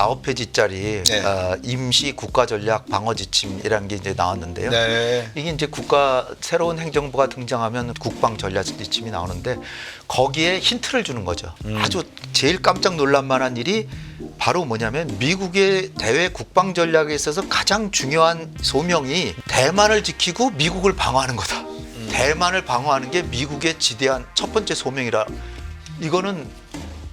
9페이지짜리 네. 임시 국가전략 방어 지침이라는 게 이제 나왔는데요. 네. 이게 이제 새로운 행정부가 등장하면 국방 전략 지침이 나오는데 거기에 힌트를 주는 거죠. 아주 제일 깜짝 놀랄 만한 일이 바로 뭐냐면 미국의 대외 국방 전략에 있어서 가장 중요한 소명이 대만을 지키고 미국을 방어하는 거다. 대만을 방어하는 게 미국의 지대한 첫 번째 소명이라. 이거는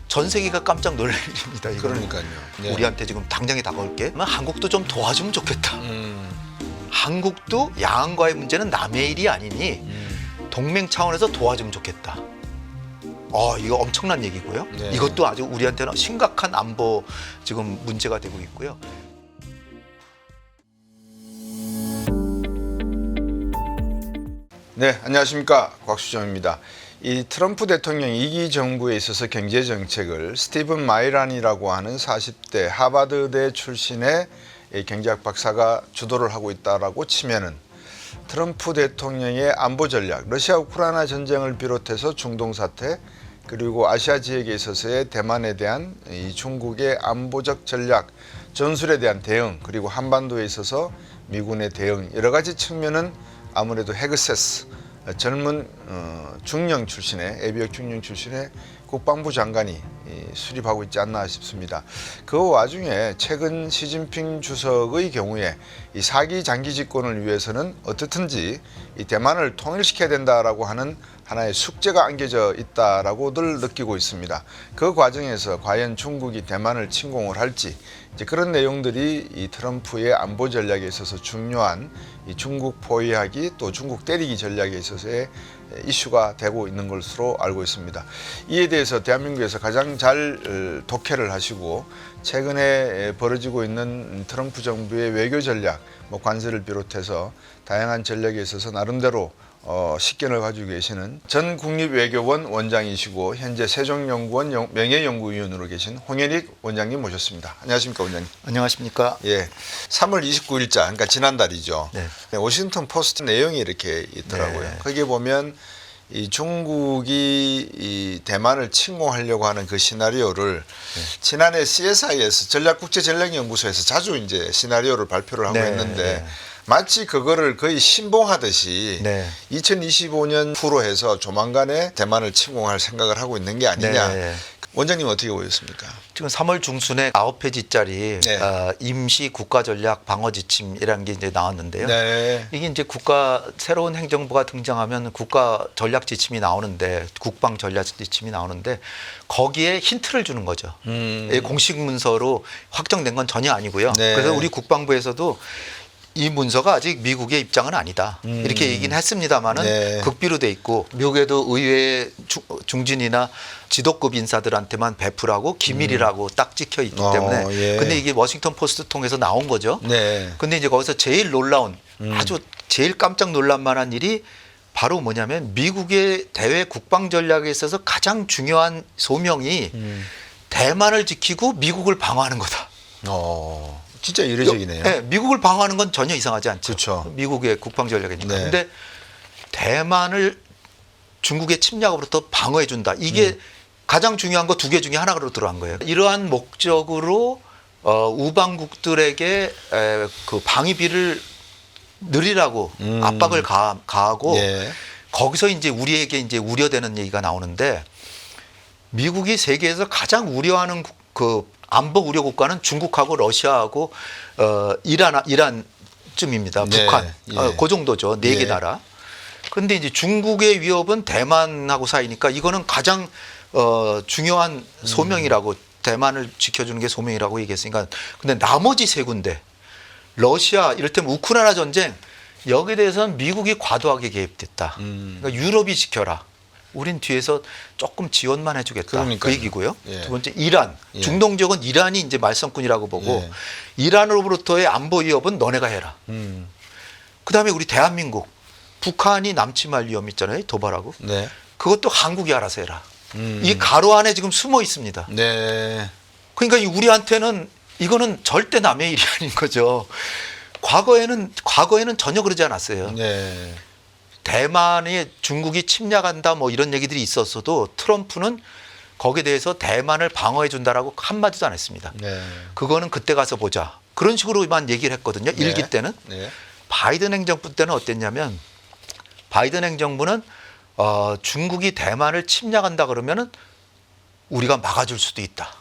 전 세계가 깜짝 놀랄 일입니다. 이거는. 그러니까요. 네. 우리한테 지금 당장에 다가올게. 한국도 좀 도와주면 좋겠다. 한국도 양안과의 문제는 남의 일이 아니니 동맹 차원에서 도와주면 좋겠다. 이거 엄청난 얘기고요. 네. 이것도 아주 우리한테는 심각한 안보 지금 문제가 되고 있고요. 네, 안녕하십니까. 곽수정입니다. 이 트럼프 대통령 2기 정부에 있어서 경제 정책을 스티븐 마이란이라고 하는 40대 하버드대 출신의 경제학 박사가 주도를 하고 있다라고 치면은 트럼프 대통령의 안보 전략, 러시아 우크라이나 전쟁을 비롯해서 중동 사태, 그리고 아시아 지역에 있어서의 대만에 대한 이 중국의 안보적 전략, 전술에 대한 대응, 그리고 한반도에 있어서 미군의 대응, 여러 가지 측면은 아무래도 헤그세스, 젊은 중령 출신의 예비역 중령 출신의 국방부 장관이 수립하고 있지 않나 싶습니다. 그 와중에 최근 시진핑 주석의 경우에 이 4기 장기 집권을 위해서는 어떻든지 이 대만을 통일시켜야 된다라고 하는 하나의 숙제가 안겨져 있다라고들 느끼고 있습니다. 그 과정에서 과연 중국이 대만을 침공을 할지, 이제 그런 내용들이 이 트럼프의 안보 전략에 있어서 중요한 이 중국 포위하기 또 중국 때리기 전략에 있어서의 이슈가 되고 있는 것으로 알고 있습니다. 이에 대해서 대한민국에서 가장 잘 독해를 하시고 최근에 벌어지고 있는 트럼프 정부의 외교 전략, 관세를 비롯해서 다양한 전략에 있어서 나름대로 식견을 가지고 계시는 전 국립외교원 원장이시고 현재 세종연구원 명예연구위원으로 계신 홍현익 원장님 모셨습니다. 안녕하십니까, 원장님? 안녕하십니까? 예, 3월 29일자, 그러니까 지난달이죠. 네. 워싱턴 포스트 내용이 이렇게 있더라고요. 네. 거기에 보면 이 중국이 이 대만을 침공하려고 하는 그 시나리오를 지난해 CSI에서 전략국제전략연구소에서 자주 이제 시나리오를 발표를 하고 했는데 마치 그거를 거의 신봉하듯이 2025년 후로 해서 조만간에 대만을 침공할 생각을 하고 있는 게 아니냐. 원장님 어떻게 보셨습니까? 지금 3월 중순에 9페이지짜리 임시 국가전략 방어 지침이라는 게 이제 나왔는데요. 이게 이제 새로운 행정부가 등장하면 국가 전략 지침이 나오는데, 국방 전략 지침이 나오는데 거기에 힌트를 주는 거죠. 공식 문서로 확정된 건 전혀 아니고요. 그래서 우리 국방부에서도 이 문서가 아직 미국의 입장은 아니다. 이렇게 얘기는 했습니다만은 극비로 돼 있고, 미국에도 의회 중진이나 지도급 인사들한테만 배포하고 기밀이라고 딱 찍혀 있기 때문에. 근데 이게 워싱턴 포스트 통해서 나온 거죠. 근데 이제 거기서 제일 놀라운, 아주 제일 깜짝 놀랄 만한 일이 바로 뭐냐면 미국의 대외 국방 전략에 있어서 가장 중요한 소명이 대만을 지키고 미국을 방어하는 거다. 진짜 이례적이네요. 네, 미국을 방어하는 건 전혀 이상하지 않죠. 그렇죠. 미국의 국방 전략이니까. 그런데 대만을 중국의 침략으로부터 방어해 준다. 이게 가장 중요한 거 2개 중에 하나로 들어간 거예요. 이러한 목적으로 우방국들에게 그 방위비를 늘리라고 압박을 가하고 거기서 이제 우리에게 이제 우려되는 얘기가 나오는데, 미국이 세계에서 가장 우려하는 그 안보 우려 국가는 중국하고 러시아하고 이란쯤입니다. 북한. 그 정도죠. 4개 나라. 그런데 이제 중국의 위협은 대만하고 사이니까 이거는 가장 중요한 소명이라고, 대만을 지켜주는 게 소명이라고 얘기했으니까. 근데 나머지 3군데, 러시아, 이를테면 우크라이나 전쟁, 여기에 대해서는 미국이 과도하게 개입됐다. 그러니까 유럽이 지켜라. 우린 뒤에서 조금 지원만 해주겠다. 그러니까요. 그 얘기고요. 두 번째, 이란. 중동 지역은 이란이 이제 말썽꾼이라고 보고, 이란으로부터의 안보 위협은 너네가 해라. 그 다음에 우리 대한민국, 북한이 남침할 위험 있잖아요. 도발하고. 그것도 한국이 알아서 해라. 이 가로 안에 지금 숨어 있습니다. 그러니까 우리한테는 이거는 절대 남의 일이 아닌 거죠. 과거에는 전혀 그러지 않았어요. 대만에 중국이 침략한다 뭐 이런 얘기들이 있었어도 트럼프는 거기에 대해서 대만을 방어해 준다라고 한마디도 안 했습니다. 네. 그거는 그때 가서 보자. 그런 식으로만 얘기를 했거든요. 네. 1기 때는. 네. 바이든 행정부 때는 어땠냐면 바이든 행정부는 중국이 대만을 침략한다 그러면은 우리가 막아줄 수도 있다.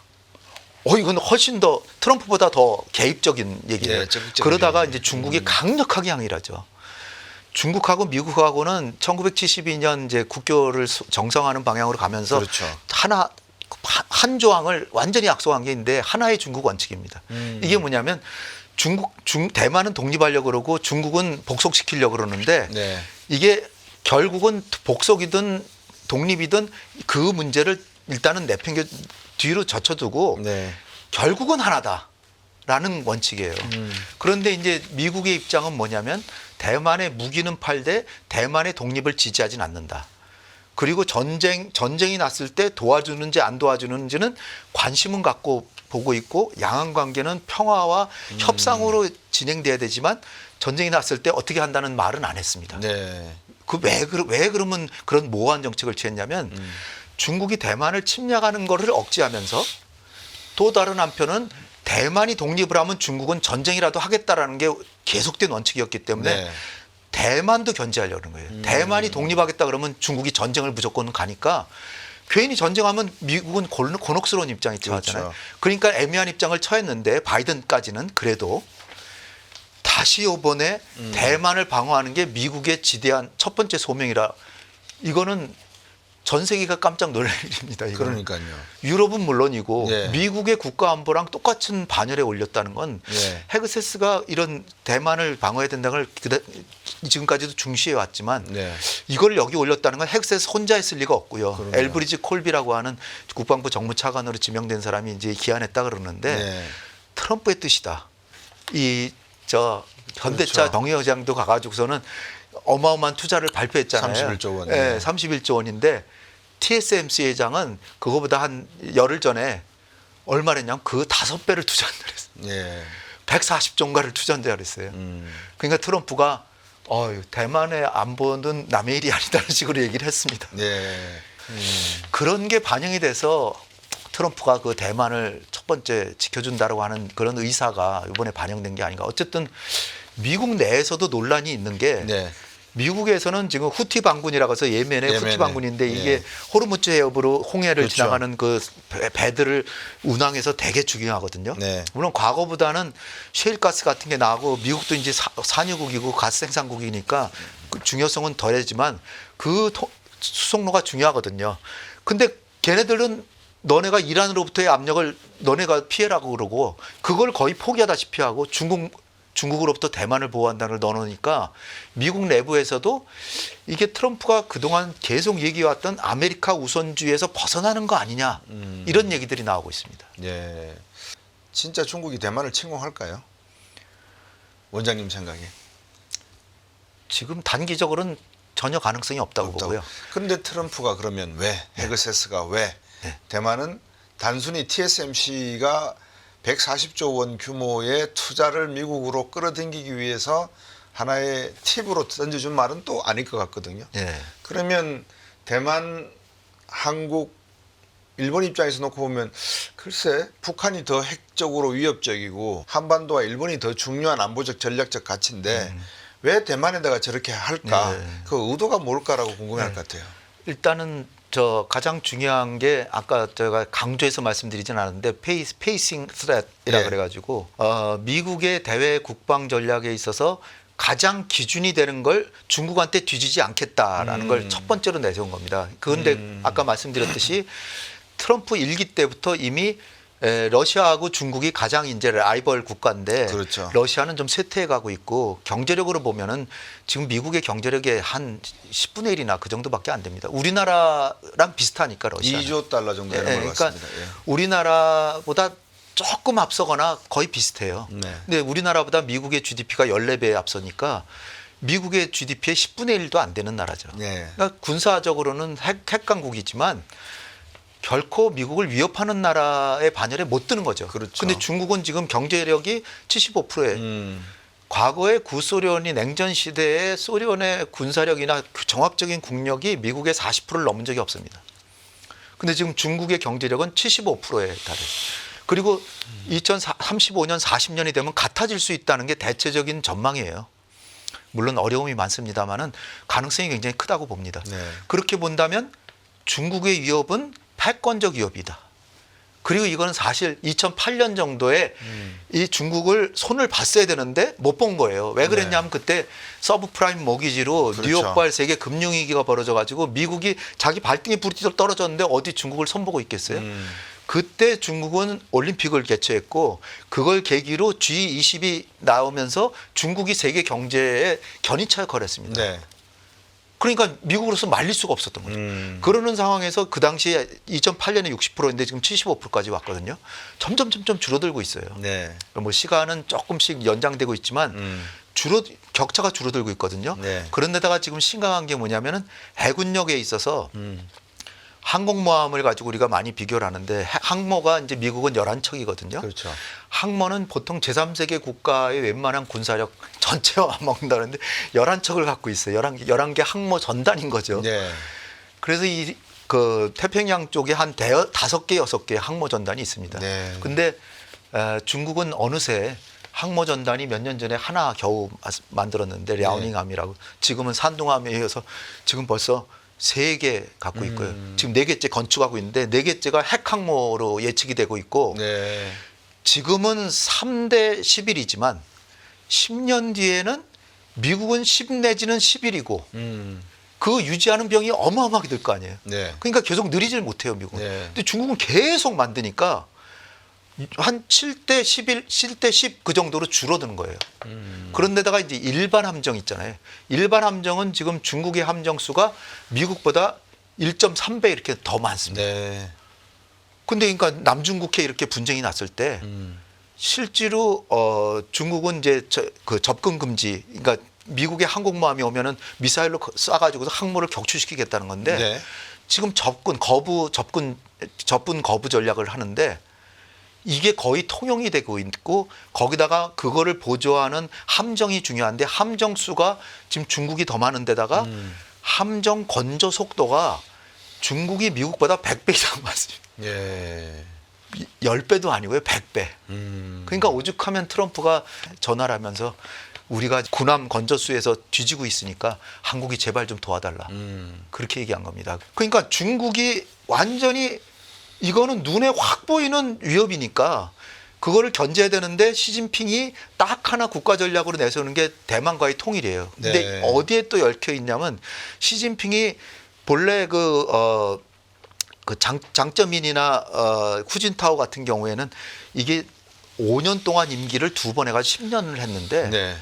이건 훨씬 더 트럼프보다 더 개입적인 얘기예요. 네, 그러다가 이제 중국이 강력하게 항의를 하죠. 중국하고 미국하고는 1972년 이제 국교를 정상화하는 방향으로 가면서 그렇죠. 한 조항을 완전히 약속한 게 있는데 하나의 중국 원칙입니다. 이게 뭐냐면 대만은 독립하려고 그러고 중국은 복속시키려고 그러는데 네. 이게 결국은 복속이든 독립이든 그 문제를 일단은 내팽겨 뒤로 젖혀두고 네. 결국은 하나다라는 원칙이에요. 그런데 이제 미국의 입장은 뭐냐면 대만의 무기는 팔되 대만의 독립을 지지하진 않는다. 그리고 전쟁이 났을 때 도와주는지 안 도와주는지는 관심은 갖고 보고 있고 양안 관계는 평화와 협상으로 진행돼야 되지만 전쟁이 났을 때 어떻게 한다는 말은 안 했습니다. 네. 왜 그러면 그런 모호한 정책을 취했냐면 중국이 대만을 침략하는 거를 억제하면서 또 다른 한편은 대만이 독립을 하면 중국은 전쟁이라도 하겠다라는 게 계속된 원칙이었기 때문에 네. 대만도 견제하려는 거예요. 대만이 독립하겠다 그러면 중국이 전쟁을 무조건 가니까 괜히 전쟁하면 미국은 곤혹스러운 입장이 처하잖아요. 그렇죠. 그러니까 애매한 입장을 처했는데 바이든까지는 그래도 다시 이번에 대만을 방어하는 게 미국의 지대한 첫 번째 소명이라 이거는 전 세계가 깜짝 놀랄 일입니다. 이거는. 그러니까요. 유럽은 물론이고 네. 미국의 국가안보랑 똑같은 반열에 올렸다는 건 네. 헤그세스가 이런 대만을 방어해야 된다는 걸 지금까지도 중시해 왔지만 네. 이걸 여기 올렸다는 건 헤그세스 혼자 했을 리가 없고요. 그럼요. 엘브리지 콜비라고 하는 국방부 정무차관으로 지명된 사람이 이제 기한했다 그러는데 네. 트럼프의 뜻이다. 현대차 그렇죠. 명예회장도 가가지고서는 어마어마한 투자를 발표했잖아요. 31조 원. 네, 31조 원인데 TSMC 회장은 그거보다 한 열흘 전에 얼마랬냐면 그 5배를 투자한다 그랬어요. 예. 140조인가를 투자한다 그랬어요. 그러니까 트럼프가 대만의 안보는 남의 일이 아니다는 식으로 얘기를 했습니다. 네. 그런 게 반영이 돼서 트럼프가 그 대만을 첫 번째 지켜준다라고 하는 그런 의사가 이번에 반영된 게 아닌가. 어쨌든 미국 내에서도 논란이 있는 게 네. 미국에서는 지금 후티 반군이라고 해서 예멘의 후티 반군인데 이게 예. 호르무즈 해협으로 홍해를 그렇죠. 지나가는 그 배들을 운항해서 되게 중요하거든요. 네. 물론 과거보다는 셰일가스 같은 게 나오고 미국도 이제 산유국이고 가스 생산국이니까 그 중요성은 덜해지만 그 수송로가 중요하거든요. 근데 걔네들은 너네가 이란으로부터의 압력을 너네가 피해라고 그러고 그걸 거의 포기하다시피 하고 중국으로부터 대만을 보호한다는 걸 넣어놓으니까 미국 내부에서도 이게 트럼프가 그동안 계속 얘기해왔던 아메리카 우선주의에서 벗어나는 거 아니냐 이런 얘기들이 나오고 있습니다. 예. 진짜 중국이 대만을 침공할까요? 원장님 생각에. 지금 단기적으로는 전혀 가능성이 없다고 보고요. 그런데 트럼프가 그러면 왜 헤그세스가 왜 대만은 단순히 TSMC가 140조 원 규모의 투자를 미국으로 끌어당기기 위해서 하나의 팁으로 던져준 말은 또 아닐 것 같거든요. 네. 그러면 대만, 한국, 일본 입장에서 놓고 보면 글쎄 북한이 더 핵적으로 위협적이고 한반도와 일본이 더 중요한 안보적 전략적 가치인데 왜 대만에다가 저렇게 할까? 네. 그 의도가 뭘까라고 궁금해할 것 같아요. 일단은 가장 중요한 게 아까 제가 강조해서 말씀드리진 않았는데 페이싱 스렛이라 그래가지고 미국의 대외 국방 전략에 있어서 가장 기준이 되는 걸 중국한테 뒤지지 않겠다라는 걸 첫 번째로 내세운 겁니다. 그런데 아까 말씀드렸듯이 트럼프 1기 때부터 이미 러시아하고 중국이 가장 이제 라이벌 국가인데 그렇죠. 러시아는 좀 쇠퇴해 가고 있고 경제력으로 보면은 지금 미국의 경제력의 한 10분의 1이나 그 정도밖에 안 됩니다. 우리나라랑 비슷하니까 러시아는. 2조 달러 정도 되는 것 그러니까 같습니다. 예. 우리나라보다 조금 앞서거나 거의 비슷해요. 네. 근데 우리나라보다 미국의 GDP가 14배 앞서니까 미국의 GDP의 10분의 1도 안 되는 나라죠. 네. 그러니까 군사적으로는 핵강국이지만 결코 미국을 위협하는 나라의 반열에 못 드는 거죠. 그렇죠. 근데 중국은 지금 경제력이 75%에 과거에 구소련이 냉전 시대에 소련의 군사력이나 그 정합적인 국력이 미국의 40%를 넘은 적이 없습니다. 근데 지금 중국의 경제력은 75%에 달해요. 그리고 2035년, 40년이 되면 같아질 수 있다는 게 대체적인 전망이에요. 물론 어려움이 많습니다만은 가능성이 굉장히 크다고 봅니다. 네. 그렇게 본다면 중국의 위협은 패권적 위협이다. 그리고 이거는 사실 2008년 정도에 이 중국을 손을 봤어야 되는데 못 본 거예요. 왜 그랬냐면 그때 서브프라임 모기지로 그렇죠. 뉴욕발 세계 금융위기가 벌어져가지고 미국이 자기 발등에 불이 떨어졌는데 어디 중국을 손보고 있겠어요. 그때 중국은 올림픽을 개최했고 그걸 계기로 G20이 나오면서 중국이 세계 경제에 견인차를 걸었습니다. 네. 그러니까 미국으로서 말릴 수가 없었던 거죠. 그러는 상황에서 그 당시에 2008년에 60%인데 지금 75%까지 왔거든요. 점점 줄어들고 있어요. 네. 뭐 시간은 조금씩 연장되고 있지만 격차가 줄어들고 있거든요. 네. 그런데다가 지금 심각한 게 뭐냐면은 해군력에 있어서 항공모함을 가지고 우리가 많이 비교를 하는데 항모가 이제 미국은 11척이거든요. 그렇죠. 항모는 보통 제3세계 국가의 웬만한 군사력 전체와 안 먹는다는데 11척을 갖고 있어요. 11개 항모 전단인 거죠. 네. 그래서 이 그 태평양 쪽에 한 5개, 6개 항모 전단이 있습니다. 네. 근데 중국은 어느새 항모 전단이 몇 년 전에 하나 겨우 만들었는데 랴오닝함이라고 지금은 산둥함에 이어서 지금 벌써 3개 갖고 있고요. 지금 4개째 건축하고 있는데 4개째가 핵항모로 예측이 되고 있고 네. 지금은 3대 11이지만 10년 뒤에는 미국은 10 내지는 11이고 그 유지하는 병이 어마어마하게 될 거 아니에요. 네. 그러니까 계속 느리질 못해요, 미국은. 네. 근데 중국은 계속 만드니까 한 7대 11, 7대 10 그 정도로 줄어드는 거예요. 그런데다가 이제 일반 함정 있잖아요. 일반 함정은 지금 중국의 함정 수가 미국보다 1.3배 이렇게 더 많습니다. 네. 근데 그러니까 남중국해 이렇게 분쟁이 났을 때 실제로 중국은 이제 그 접근 금지, 그러니까 미국의 항공모함이 오면은 미사일로 쏴가지고서 항모를 격추시키겠다는 건데 네. 지금 접근 거부 전략을 하는데 이게 거의 통용이 되고 있고 거기다가 그거를 보조하는 함정이 중요한데 함정 수가 지금 중국이 더 많은 데다가 함정 건조 속도가 중국이 미국보다 100배 이상 많습니다. 예. 10배도 아니고요. 100배. 그러니까 오죽하면 트럼프가 전화를 하면서 우리가 군함 건조수에서 뒤지고 있으니까 한국이 제발 좀 도와달라. 그렇게 얘기한 겁니다. 그러니까 중국이 완전히 이거는 눈에 확 보이는 위협이니까 그거를 견제해야 되는데 시진핑이 딱 하나 국가 전략으로 내세우는 게 대만과의 통일이에요. 근데 네. 어디에 또 얽혀 있냐면 시진핑이 본래 그 장쩌민이나 후진타오 같은 경우에는 이게 5년 동안 임기를 2번 해가지고 10년을 했는데 네.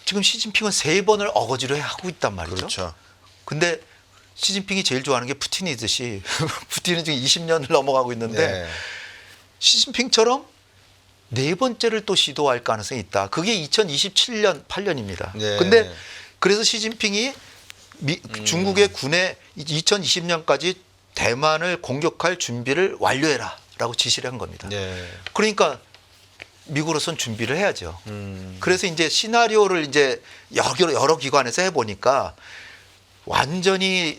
지금 시진핑은 3번을 어거지로 하고 있단 말이죠. 그렇죠. 근데 시진핑이 제일 좋아하는 게 푸틴이듯이 푸틴은 지금 20년을 넘어가고 있는데 네. 시진핑처럼 4번째를 또 시도할 가능성이 있다. 그게 2027년 8년입니다. 네. 근데 그래서 시진핑이 중국의 군에 2020년까지 대만을 공격할 준비를 완료해라라고 지시를 한 겁니다. 네. 그러니까 미국으로서는 준비를 해야죠. 그래서 이제 시나리오를 이제 여러 기관에서 해보니까 완전히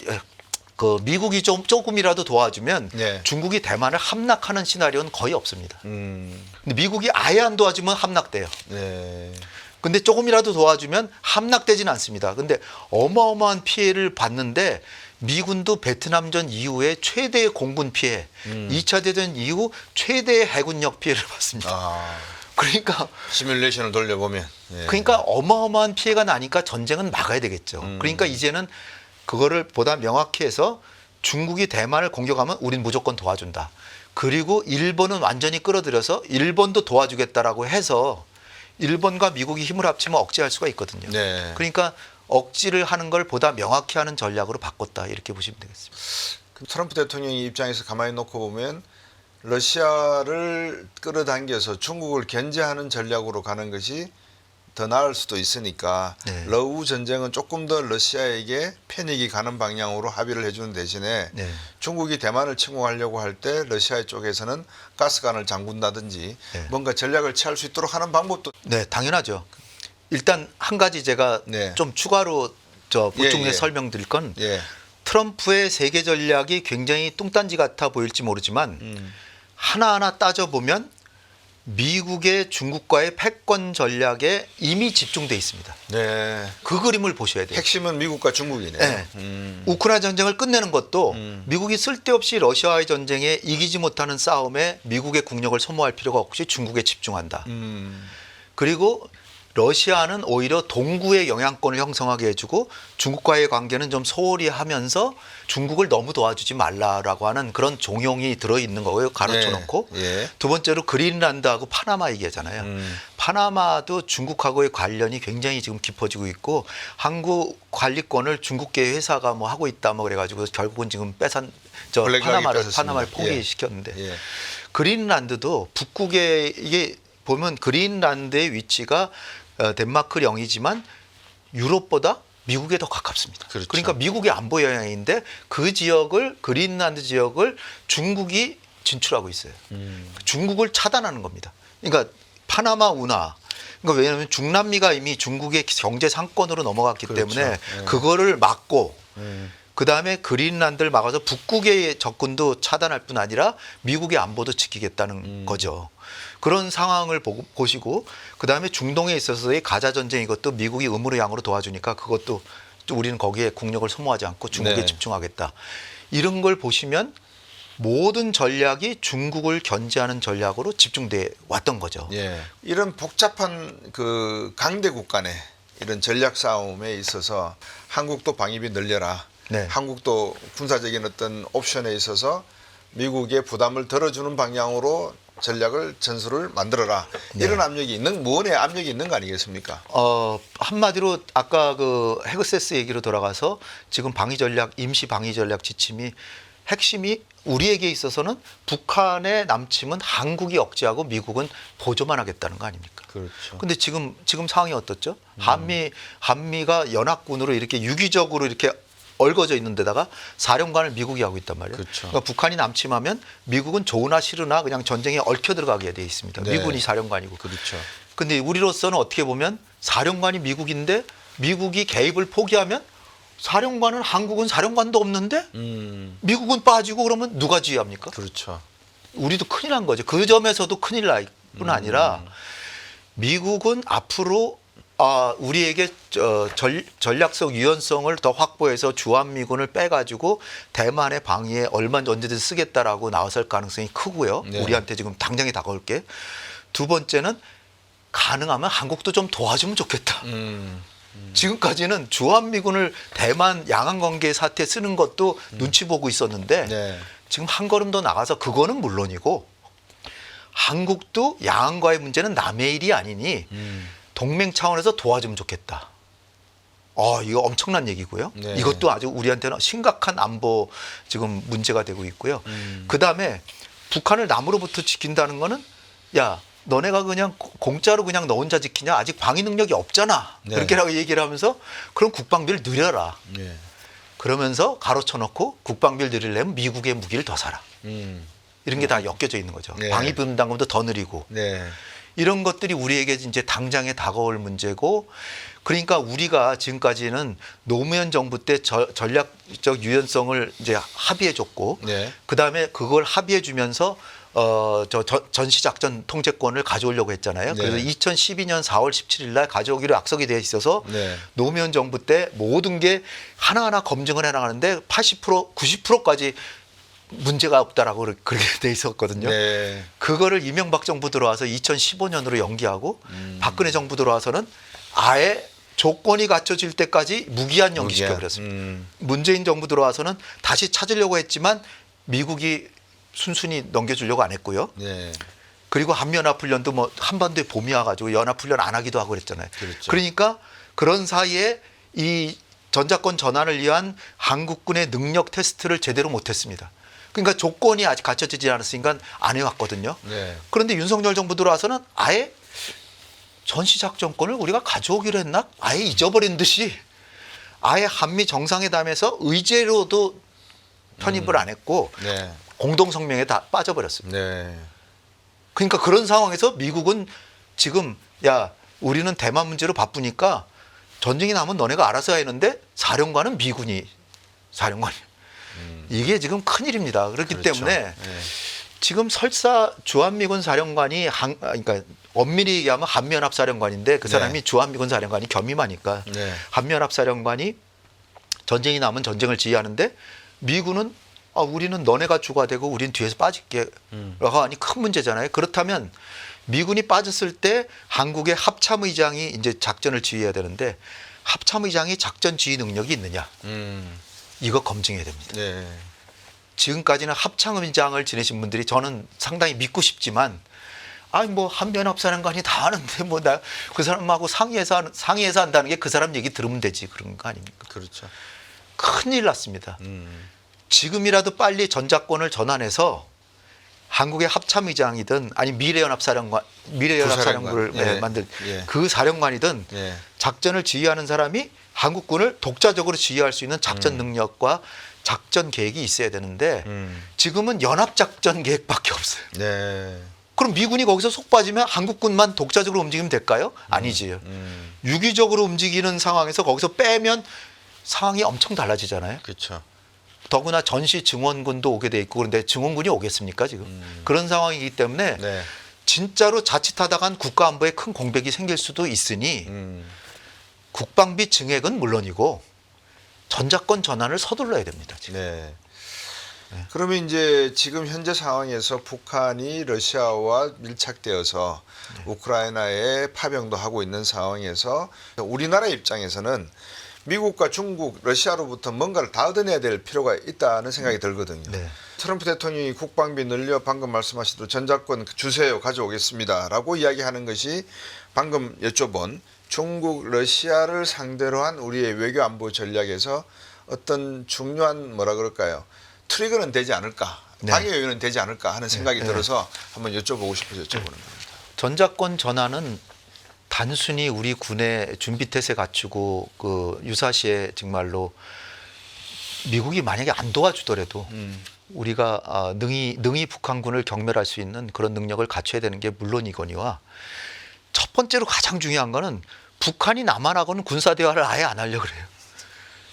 그 미국이 조금이라도 도와주면 네. 중국이 대만을 함락하는 시나리오는 거의 없습니다. 근데 네. 미국이 아예 안 도와주면 함락돼요. 네. 근데 조금이라도 도와주면 함락되진 않습니다. 근데 어마어마한 피해를 봤는데 미군도 베트남전 이후에 최대의 공군 피해, 2차 대전 이후 최대의 해군력 피해를 봤습니다. 아, 그러니까 시뮬레이션을 돌려보면. 예. 그러니까 어마어마한 피해가 나니까 전쟁은 막아야 되겠죠. 그러니까 이제는 그거를 보다 명확히 해서 중국이 대만을 공격하면 우린 무조건 도와준다. 그리고 일본은 완전히 끌어들여서 일본도 도와주겠다라고 해서 일본과 미국이 힘을 합치면 억제할 수가 있거든요. 네. 그러니까 억지를 하는 걸 보다 명확히 하는 전략으로 바꿨다 이렇게 보시면 되겠습니다. 그 트럼프 대통령의 입장에서 가만히 놓고 보면 러시아를 끌어당겨서 중국을 견제하는 전략으로 가는 것이 더 나을 수도 있으니까 네. 러우 전쟁은 조금 더 러시아에게 편익이 가는 방향으로 합의를 해주는 대신에 네. 중국이 대만을 침공하려고 할 때 러시아 쪽에서는 가스관을 잠근다든지 네. 뭔가 전략을 취할 수 있도록 하는 방법도 네, 당연하죠. 일단 한 가지 제가 네. 좀 추가로 보충해 예. 설명드릴 건 예. 트럼프의 세계 전략이 굉장히 뚱딴지 같아 보일지 모르지만 하나하나 따져보면 미국의 중국과의 패권 전략에 이미 집중돼 있습니다. 네. 그 그림을 보셔야 돼요. 핵심은 미국과 중국이네요. 네. 우크라이나 전쟁을 끝내는 것도 미국이 쓸데없이 러시아와의 전쟁에 이기지 못하는 싸움에 미국의 국력을 소모할 필요가 없이 중국에 집중한다. 그리고 러시아는 오히려 동구의 영향권을 형성하게 해주고 중국과의 관계는 좀 소홀히 하면서 중국을 너무 도와주지 말라라고 하는 그런 종용이 들어있는 거고요. 가로쳐놓고. 예. 예. 두 번째로 그린란드하고 파나마 얘기하잖아요. 파나마도 중국하고의 관련이 굉장히 지금 깊어지고 있고 한국 관리권을 중국계 회사가 뭐 하고 있다 뭐 그래가지고 결국은 지금 파나마를 포기시켰는데 예. 그린란드도 북극에 이게 보면 그린란드의 위치가 덴마크령이지만 유럽보다 미국에 더 가깝습니다. 그렇죠. 그러니까 미국의 안보 영향인데 그 지역을 그린란드 지역을 중국이 진출하고 있어요. 중국을 차단하는 겁니다. 그러니까 파나마 운하. 그러니까 왜냐하면 중남미가 이미 중국의 경제 상권으로 넘어갔기 그렇죠. 때문에 네. 그거를 막고 그다음에 그린란드를 막아서 북극의 접근도 차단할 뿐 아니라 미국의 안보도 지키겠다는 거죠. 그런 상황을 보시고 그다음에 중동에 있어서의 가자 전쟁 이것도 미국이 음으로 양으로 도와주니까 그것도 우리는 거기에 국력을 소모하지 않고 중국에 네. 집중하겠다. 이런 걸 보시면 모든 전략이 중국을 견제하는 전략으로 집중돼 왔던 거죠. 예. 이런 복잡한 그 강대국 간의 이런 전략 싸움에 있어서 한국도 방위비 늘려라. 네. 한국도 군사적인 어떤 옵션에 있어서 미국의 부담을 덜어주는 방향으로 전술을 만들어라. 네. 이런 압력이 있는 무언의 압력이 있는 거 아니겠습니까? 한마디로 아까 그 헤그세스 얘기로 돌아가서 지금 임시 방위 전략 지침이 핵심이 우리에게 있어서는 북한의 남침은 한국이 억제하고 미국은 보조만 하겠다는 거 아닙니까? 그렇죠. 근데 지금 상황이 어떻죠? 한미가 연합군으로 이렇게 유기적으로 이렇게 얽어져 있는 데다가 사령관을 미국이 하고 있단 말이에요. 그렇죠. 그러니까 북한이 남침하면 미국은 좋으나 싫으나 그냥 전쟁에 얽혀 들어가게 돼 있습니다. 네. 미군이 사령관이고. 그렇죠. 근데 우리로서는 어떻게 보면 사령관이 미국인데 미국이 개입을 포기하면 사령관은 한국은 사령관도 없는데 미국은 빠지고 그러면 누가 지휘합니까? 그렇죠. 우리도 큰일 난 거죠. 그 점에서도 큰일 날 뿐 아니라 미국은 앞으로 우리에게 전략적 유연성을 더 확보해서 주한미군을 빼가지고 대만의 방위에 언제든 쓰겠다라고 나설 가능성이 크고요. 네. 우리한테 지금 당장에 다가올 게. 두 번째는 가능하면 한국도 좀 도와주면 좋겠다. 지금까지는 주한미군을 대만 양안관계 사태 쓰는 것도 눈치 보고 있었는데 네. 지금 한 걸음 더 나가서 그거는 물론이고 한국도 양안과의 문제는 남의 일이 아니니 동맹 차원에서 도와주면 좋겠다. 이거 엄청난 얘기고요. 네. 이것도 아주 우리한테는 심각한 안보 지금 문제가 되고 있고요. 그다음에 북한을 남으로부터 지킨다는 거는 야 너네가 그냥 공짜로 그냥 너 혼자 지키냐? 아직 방위 능력이 없잖아. 네. 그렇게라고 얘기를 하면서 그럼 국방비를 늘려라. 네. 그러면서 가로쳐놓고 국방비를 늘리려면 미국의 무기를 더 사라. 이런 게 다 엮여져 있는 거죠. 네. 방위 분담금도 더 늘리고. 네. 이런 것들이 우리에게 이제 당장에 다가올 문제고 그러니까 우리가 지금까지는 노무현 정부 때 전략적 유연성을 이제 합의해 줬고 네. 그다음에 그걸 합의해 주면서 전시작전 통제권을 가져오려고 했잖아요. 네. 그래서 2012년 4월 17일 날 가져오기로 약속이 되어 있어서 네. 노무현 정부 때 모든 게 하나하나 검증을 해나가는데 80%, 90%까지 문제가 없다라고 그렇게 돼 있었거든요. 네. 그거를 이명박 정부 들어와서 2015년으로 연기하고 박근혜 정부 들어와서는 아예 조건이 갖춰질 때까지 무기한 연기시켜 버렸습니다. 문재인 정부 들어와서는 다시 찾으려고 했지만 미국이 순순히 넘겨주려고 안 했고요. 네. 그리고 한미연합훈련도 뭐 한반도에 봄이 와가지고 연합훈련 안 하기도 하고 그랬잖아요. 그렇죠. 그러니까 그런 사이에 이 전자권 전환을 위한 한국군의 능력 테스트를 제대로 못했습니다. 그러니까 조건이 아직 갖춰지지 않았으니까 안 해왔거든요. 네. 그런데 윤석열 정부 들어와서는 아예 전시작전권을 우리가 가져오기로 했나? 아예 잊어버린 듯이 아예 한미 정상회담에서 의제로도 편입을 안 했고 네. 공동성명에 다 빠져버렸습니다. 네. 그러니까 그런 상황에서 미국은 지금 야 우리는 대만 문제로 바쁘니까 전쟁이 나면 너네가 알아서 했는데 사령관은 미군이 사령관이. 이게 지금 큰일입니다. 그렇기 그렇죠. 때문에 네. 지금 설사 주한미군 사령관이 그러니까 엄밀히 얘기하면 한미연합사령관인데 그 사람이 네. 주한미군 사령관이 겸임하니까 네. 한미연합사령관이 전쟁이 나면 전쟁을 지휘하는데 미군은 우리는 너네가 주가 되고 우린 뒤에서 빠질게 라고 하니 큰 문제잖아요. 그렇다면 미군이 빠졌을 때 한국의 합참의장이 이제 작전을 지휘해야 되는데 합참의장이 작전 지휘 능력이 있느냐 이거 검증해야 됩니다. 네. 지금까지는 합참의장을 지내신 분들이 저는 상당히 믿고 싶지만 뭐 한미연합사령관이 다 하는데 뭐 나 그 사람하고 상의해서 한다는 게 그 사람 얘기 들으면 되지 그런 거 아닙니까? 그렇죠. 큰일 났습니다. 지금이라도 빨리 전작권을 전환해서 한국의 합참의장이든 아니 미래연합사령부를 예. 만들 예. 그 사령관이든 예. 작전을 지휘하는 사람이 한국군을 독자적으로 지휘할 수 있는 작전 능력과 작전 계획이 있어야 되는데 지금은 연합작전 계획밖에 없어요. 네. 그럼 미군이 거기서 속 빠지면 한국군만 독자적으로 움직이면 될까요? 아니지요. 유기적으로 움직이는 상황에서 거기서 빼면 상황이 엄청 달라지잖아요. 그렇죠. 더구나 전시 증원군도 오게 돼 있고 그런데 증원군이 오겠습니까 지금? 그런 상황이기 때문에 네. 진짜로 자칫하다간 국가안보에 큰 공백이 생길 수도 있으니 국방비 증액은 물론이고 전작권 전환을 서둘러야 됩니다. 지금. 네. 그러면 이제 지금 현재 상황에서 북한이 러시아와 밀착되어서 우크라이나에 파병도 하고 있는 상황에서 우리나라 입장에서는 미국과 중국, 러시아로부터 뭔가를 다 얻어내야 될 필요가 있다는 생각이 들거든요. 네. 트럼프 대통령이 국방비 늘려 방금 말씀하신 전작권 주세요 가져오겠습니다라고 이야기하는 것이 방금 여쭤본 중국, 러시아를 상대로 한 우리의 외교 안보 전략에서 어떤 중요한 뭐라 그럴까요? 트리거는 되지 않을까, 네. 방해 요인은 되지 않을까 하는 생각이 들어서 한번 여쭤보고 싶어서 여쭤보는 겁니다. 전작권 전환은 단순히 우리 군의 준비태세 갖추고 그 유사시에 정말로 미국이 만약에 안 도와주더라도 우리가 능히 북한군을 경멸할 수 있는 그런 능력을 갖춰야 되는 게 물론이거니와 첫 번째로 가장 중요한 거는 북한이 남한하고는 군사 대화를 아예 안 하려고 그래요.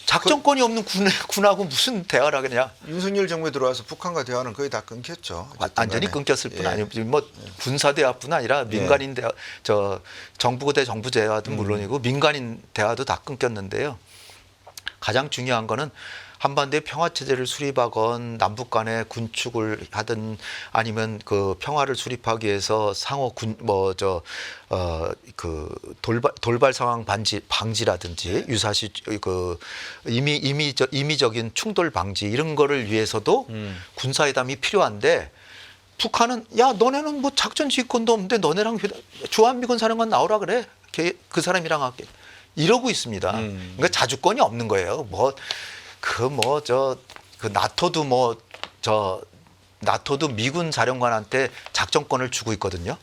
작전권이 없는 군하고 무슨 대화를 하겠냐. 윤석열 정부에 들어와서 북한과 대화는 거의 다 끊겼죠. 완전히 끊겼을 뿐 아니고 뭐 군사 대화뿐 아니라 민간인 대화, 정부 대 정부 대화도 물론이고 민간인 대화도 다 끊겼는데요. 가장 중요한 거는 한반도의 평화 체제를 수립하건 남북 간의 군축을 하든 아니면 그 평화를 수립하기 위해서 상호 돌발 상황 방지라든지 유사시 그 임의적인 충돌 방지 이런 거를 위해서도 군사회담이 필요한데 북한은 야 너네는 뭐 작전 지휘권도 없는데 너네랑 주한미군 사령관 나오라 그래 그 사람이랑 할게 이러고 있습니다. 그러니까 자주권이 없는 거예요. 나토도 미군 사령관한테 작전권을 주고 있거든요.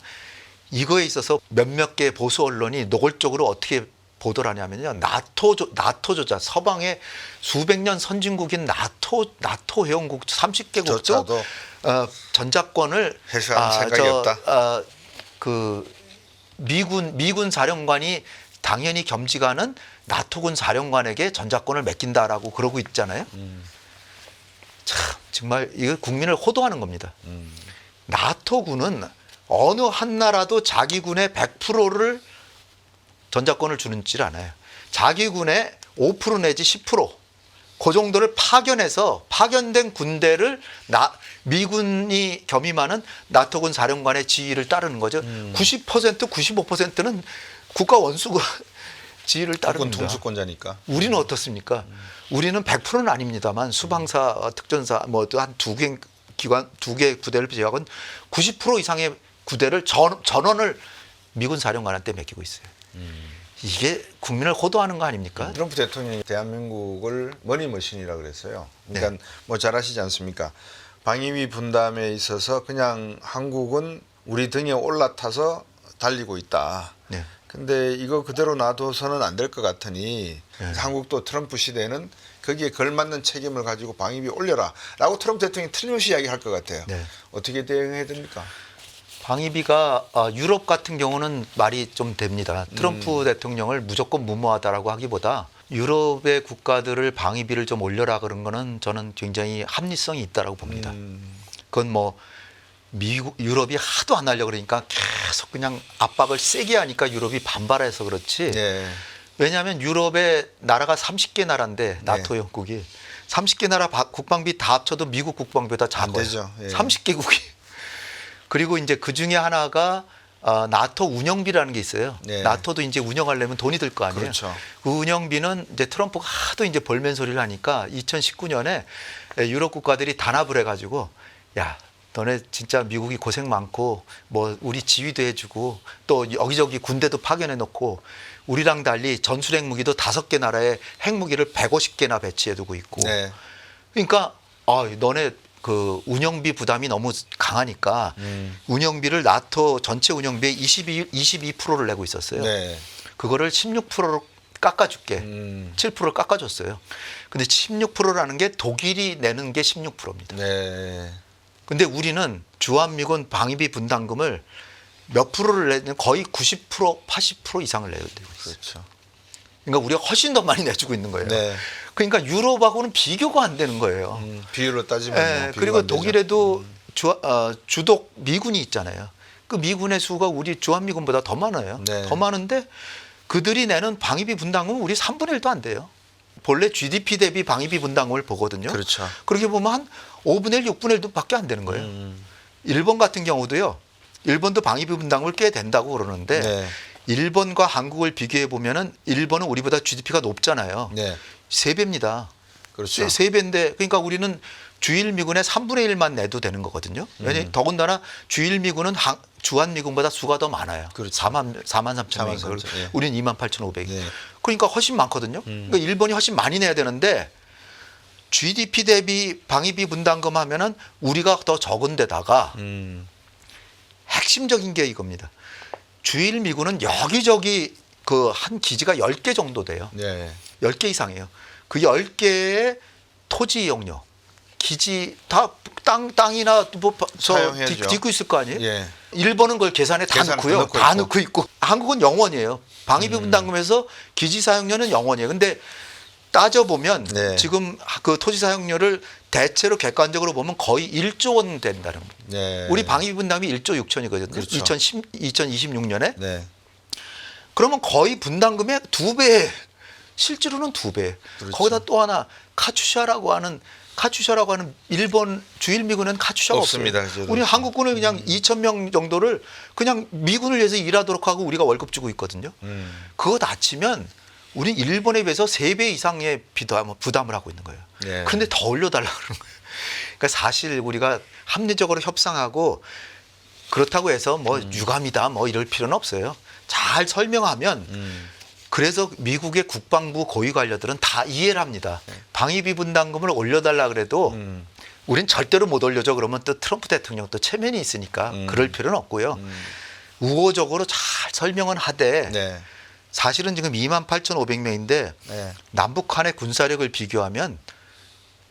이거에 있어서 몇몇 개 보수 언론이 노골적으로 어떻게 보도를 하냐면요. 나토조차 서방의 수백 년 선진국인 나토 회원국 30개국도 전작권을 해소할 생각이 없다. 미군 사령관이 당연히 겸직하는 나토군 사령관에게 전작권을 맡긴다라고 그러고 있잖아요. 참 정말 이거 국민을 호도하는 겁니다. 나토군은 어느 한 나라도 자기 군의 100%를 전작권을 주는지 않아요. 자기 군의 5% 내지 10%, 그 정도를 파견된 군대를 미군이 겸임하는 나토군 사령관의 지휘를 따르는 거죠. 90%, 95%는 국가 원수가 지휘를 따릅니다. 통수권자니까. 우리는 어떻습니까? 우리는 100%는 아닙니다만 수방사, 특전사 뭐 한 두 개 부대를 제외하고는 90% 이상의 구대를 전원을 미군 사령관한테 맡기고 있어요. 이게 국민을 호도하는 거 아닙니까? 트럼프 대통령이 대한민국을 머니머신이라고 그랬어요. 그러니까 뭐 잘 아시지 않습니까? 방위비 분담에 있어서 그냥 한국은 우리 등에 올라타서 달리고 있다. 네. 근데 이거 그대로 놔둬서는 안 될 것 같으니 한국도 트럼프 시대에는 거기에 걸맞는 책임을 가지고 방위비 올려라 라고 트럼프 대통령이 틀림없이 이야기할 것 같아요. 네. 어떻게 대응해야 됩니까? 방위비가 유럽 같은 경우는 말이 좀 됩니다. 트럼프 대통령을 무조건 무모하다라고 하기보다 유럽의 국가들을 방위비를 좀 올려라 그런 거는 저는 굉장히 합리성이 있다라고 봅니다. 그건 뭐 미국, 유럽이 하도 안 하려고 그러니까 계속 그냥 압박을 세게 하니까 유럽이 반발해서 그렇지. 네. 왜냐하면 유럽의 나라가 30개 나라인데 나토 영국이 30개 나라 국방비 다 합쳐도 미국 국방비보다 작아요. 안 되죠. 예. 30개국이. 그리고 이제 그 중에 하나가 나토 운영비라는 게 있어요. 네. 나토도 이제 운영하려면 돈이 들 거 아니에요. 그렇죠. 그 운영비는 이제 트럼프가 하도 이제 벌면 소리를 하니까 2019년에 유럽 국가들이 단합을 해가지고 야, 너네 진짜 미국이 고생 많고 뭐 우리 지휘도 해주고 또 여기저기 군대도 파견해 놓고 우리랑 달리 전술핵 무기도 5개 나라에 핵무기를 150개나 배치해두고 있고. 네. 그러니까 너네 그 운영비 부담이 너무 강하니까 운영비를 나토 전체 운영비의 22%를 내고 있었어요. 네. 그거를 16%로 깎아줄게. 7%를 깎아줬어요. 근데 16%라는 게 독일이 내는 게 16%입니다. 네. 근데 우리는 주한미군 방위비 분담금을 몇 프로를 내는 거의 90%, 80% 이상을 내야 되고 있어요. 그렇죠. 그러니까 우리가 훨씬 더 많이 내주고 있는 거예요. 네. 그러니까 유럽하고는 비교가 안 되는 거예요. 비율로 따지면 뭐 비교가 그리고 안 되죠. 독일에도 주독 미군이 있잖아요. 그 미군의 수가 우리 주한미군보다 더 많아요. 네. 더 많은데 그들이 내는 방위비 분담금은 우리 3분의 1도 안 돼요. 본래 GDP 대비 방위비 분담금을 보거든요. 그렇죠. 그렇게 보면 한 5분의 1, 6분의 1도밖에 안 되는 거예요. 일본 같은 경우도요. 일본도 방위비 분담금을 꽤 된다고 그러는데 네. 일본과 한국을 비교해 보면은 일본은 우리보다 GDP가 높잖아요. 네. 3배입니다. 그렇죠. 3배인데 그러니까 우리는 주일미군의 3분의 1만 내도 되는 거거든요. 왜냐하면 더군다나 주일미군은 주한미군보다 수가 더 많아요. 그렇죠. 4만 3천 명이고 예. 우리는 28,500. 네. 그러니까 훨씬 많거든요. 그러니까 일본이 훨씬 많이 내야 되는데 GDP 대비 방위비 분담금 하면은 우리가 더 적은 데다가 핵심적인 게 이겁니다. 주일미군은 여기저기 그 한 기지가 10개 정도 돼요. 네. 10개 이상이에요. 그 10개의 토지 이용료, 기지 다 땅이나 뭐 사용해야죠. 딛고 있을 거 아니에요? 예. 일본은 그걸 계산에 다 계산에 넣고요. 넣고 다 있고. 넣고 있고. 한국은 0원이에요. 방위비 분담금에서 기지 사용료는 0원이에요. 근데 따져보면 네. 지금 그 토지 사용료를 대체로 객관적으로 보면 거의 1조 원 된다는 거예요. 네. 우리 방위비 분담이 1조 6천이거든요. 그렇죠. 2026년에. 네. 그러면 거의 분담금의 2배, 실제로는 2배. 그렇죠. 거기다 또 하나 카츄샤라고 하는 일본 주일미군은 카츄샤가 없습니다. 없어요. 우리 한국군은 그냥 2,000명 정도를 그냥 미군을 위해서 일하도록 하고 우리가 월급 주고 있거든요. 그거 다 치면 우린 일본에 비해서 3배 이상의 부담을 하고 있는 거예요. 네. 그런데 더 올려달라고 그러는 거예요. 그러니까 사실 우리가 합리적으로 협상하고 그렇다고 해서 뭐 유감이다 뭐 이럴 필요는 없어요. 잘 설명하면 그래서 미국의 국방부 고위 관료들은 다 이해를 합니다. 방위비 분담금을 올려달라 그래도 우린 절대로 못 올려줘. 그러면 또 트럼프 대통령 또 체면이 있으니까 그럴 필요는 없고요. 우호적으로 잘 설명은 하되 네. 사실은 지금 28,500명인데 네. 남북한의 군사력을 비교하면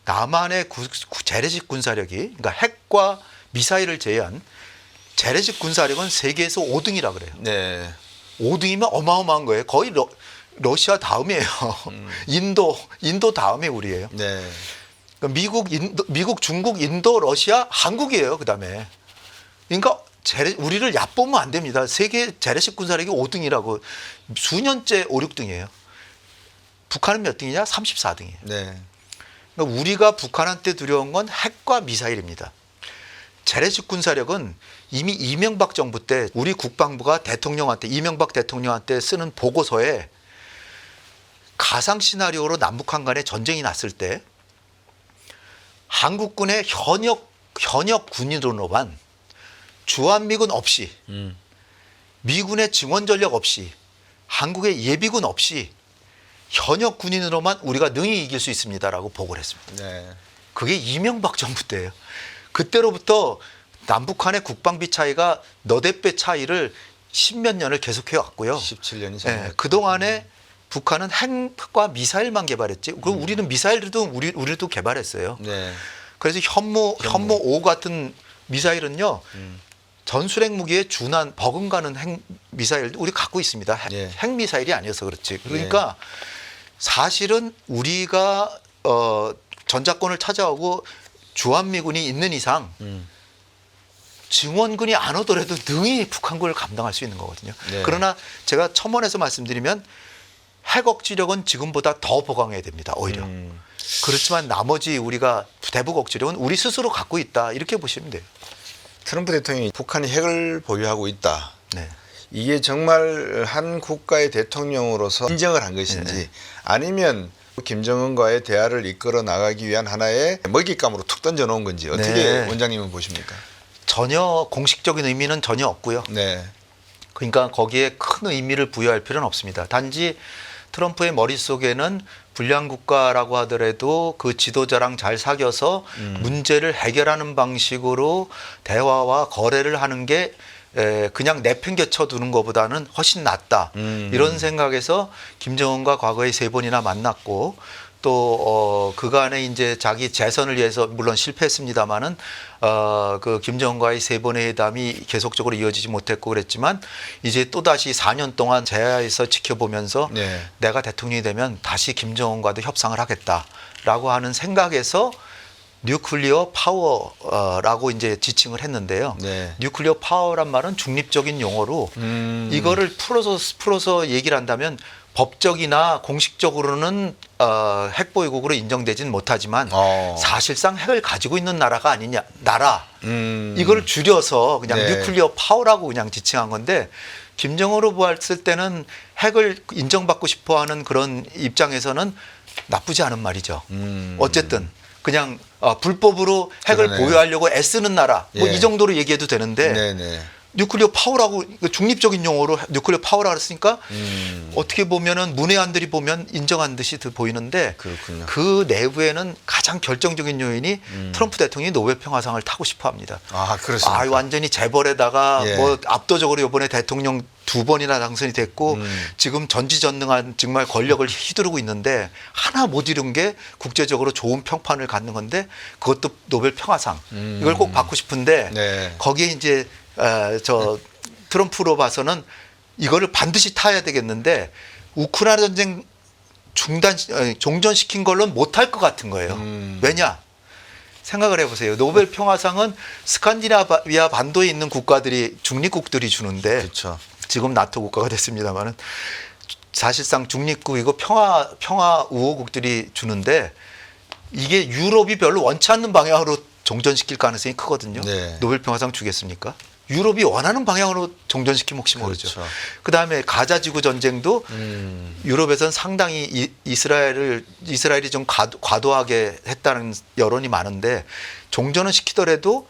남한의 재래식 군사력이 그러니까 핵과 미사일을 제외한 재래식 군사력은 세계에서 5등이라 그래요. 네. 5등이면 어마어마한 거예요. 거의 러시아 다음이에요. 인도 다음에 우리예요. 네. 그러니까 미국, 중국, 인도, 러시아, 한국이에요. 그다음에. 그러니까 우리를 얕보면 안 됩니다. 세계 재래식 군사력이 5등이라고 수년째 5, 6등이에요. 북한은 몇 등이냐? 34등이에요. 네. 그러니까 우리가 북한한테 두려운 건 핵과 미사일입니다. 재래식 군사력은 이미 이명박 정부 때 우리 국방부가 이명박 대통령한테 쓰는 보고서에 가상 시나리오로 남북한 간에 전쟁이 났을 때 한국군의 현역 군인으로만 주한미군 없이 미군의 증원 전력 없이 한국의 예비군 없이 현역 군인으로만 우리가 능히 이길 수 있습니다라고 보고를 했습니다. 네. 그게 이명박 정부 때예요. 그때로부터 남북한의 국방비 차이가 너댓 배 차이를 10몇 년을 계속해 왔고요. 17년 이상. 네, 그동안에 북한은 핵과 미사일만 개발했지. 그리고 우리는 미사일도 우리도 개발했어요. 네. 그래서 현무 5 같은 미사일은요. 전술핵 무기에 준한 버금가는 핵 미사일도 우리 갖고 있습니다. 예. 핵 미사일이 아니어서 그렇지. 그러니까 사실은 우리가 전작권을 찾아오고 주한미군이 있는 이상 증원군이 안 오더라도 능히 북한군을 감당할 수 있는 거거든요. 네. 그러나 제가 첨언해서 말씀드리면 핵 억지력은 지금보다 더 보강해야 됩니다. 오히려. 그렇지만 나머지 우리가 대북 억지력은 우리 스스로 갖고 있다. 이렇게 보시면 돼요. 트럼프 대통령이 북한이 핵을 보유하고 있다. 네. 이게 정말 한 국가의 대통령으로서 인정을 한 것인지 네. 아니면 김정은과의 대화를 이끌어 나가기 위한 하나의 먹잇감으로 툭 던져놓은 건지 어떻게 네. 원장님은 보십니까? 전혀 공식적인 의미는 전혀 없고요. 네. 그러니까 거기에 큰 의미를 부여할 필요는 없습니다. 단지 트럼프의 머릿속에는 불량 국가라고 하더라도 그 지도자랑 잘 사귀어서 문제를 해결하는 방식으로 대화와 거래를 하는 게 그냥 내팽개쳐 두는 것보다는 훨씬 낫다. 이런 생각에서 김정은과 과거에 3번이나 만났고 또 그간에 이제 자기 재선을 위해서 물론 실패했습니다마는 그 김정은과의 3번의 회담이 계속적으로 이어지지 못했고 그랬지만 이제 또 다시 4년 동안 제야에서 지켜보면서 네. 내가 대통령이 되면 다시 김정은과도 협상을 하겠다라고 하는 생각에서 뉴클리어 파워라고 이제 지칭을 했는데요. 네. 뉴클리어 파워란 말은 중립적인 용어로 이거를 풀어서 얘기를 한다면 법적이나 공식적으로는 핵보유국으로 인정되지는 못하지만 사실상 핵을 가지고 있는 나라가 아니냐 나라 이걸 줄여서 그냥 네. 뉴클리어 파워라고 그냥 지칭한 건데 김정은으로 보았을 때는 핵을 인정받고 싶어하는 그런 입장에서는 나쁘지 않은 말이죠. 어쨌든 그냥 불법으로 핵을 그러네요. 보유하려고 애쓰는 나라 뭐 예. 이 정도로 얘기해도 되는데 네네. 뉴클리어 파워라고 중립적인 용어로 뉴클리어 파워라고 했으니까 어떻게 보면은 문외한들이 보면 인정한 듯이 보이는데 그렇군요. 그 내부에는 가장 결정적인 요인이 트럼프 대통령이 노벨 평화상을 타고 싶어합니다. 아 그렇습니다. 아 완전히 재벌에다가 예. 뭐 압도적으로 이번에 대통령 2번이나 당선이 됐고 지금 전지전능한 정말 권력을 휘두르고 있는데 하나 못 이룬 게 국제적으로 좋은 평판을 갖는 건데 그것도 노벨 평화상 이걸 꼭 받고 싶은데 네. 거기에 이제 저 트럼프로 봐서는 이거를 반드시 타야 되겠는데 우크라이나 전쟁 종전시킨 걸로는 못할 것 같은 거예요. 왜냐? 생각을 해보세요. 노벨 평화상은 스칸디나비아 반도에 있는 국가들이 중립국들이 주는데 그렇죠. 지금 나토 국가가 됐습니다만은 사실상 중립국이고 평화 우호국들이 주는데 이게 유럽이 별로 원치 않는 방향으로 종전시킬 가능성이 크거든요. 네. 노벨 평화상 주겠습니까? 유럽이 원하는 방향으로 종전시키면 혹시 모르죠. 그렇죠. 그다음에 가자 지구 전쟁도 유럽에서는 상당히 이스라엘이 좀 과도하게 했다는 여론이 많은데 종전은 시키더라도